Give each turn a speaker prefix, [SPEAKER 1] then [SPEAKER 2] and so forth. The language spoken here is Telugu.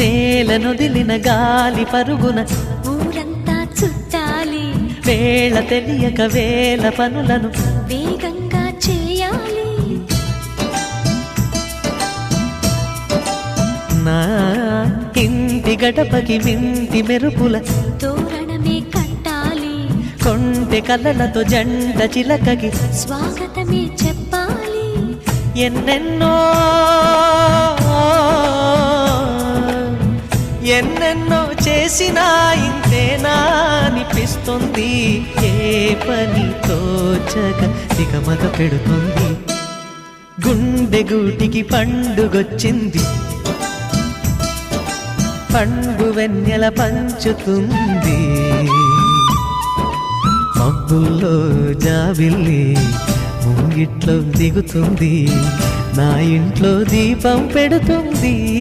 [SPEAKER 1] నేలనొదిలిన గాలి పరుగున
[SPEAKER 2] ఊరంతా చుట్టాలి,
[SPEAKER 1] వేళ తెలియక వేల పనులను
[SPEAKER 2] వేగంగా చేయాలి.
[SPEAKER 1] నా ఇంటి గడపకి వింటి మెరుపుల
[SPEAKER 2] తోరణమే కట్టాలి,
[SPEAKER 1] కొంటె కలలతో జంట చిలకకి
[SPEAKER 2] స్వాగతమే చెప్పాలి.
[SPEAKER 1] ఎన్నెన్నో ఎన్నెన్నో చేసినా ఇంతేనా అనిపిస్తుంది. ఏ పని తోచక దిగమగ పెడుతుంది. గుండె గూటికి పండుగొచ్చింది, పండు వెన్నెల పంచుతుంది. మబ్బుల్లో జాబిల్లి ముంగిట్లో దిగుతుంది, నా ఇంట్లో దీపం పెడుతుంది.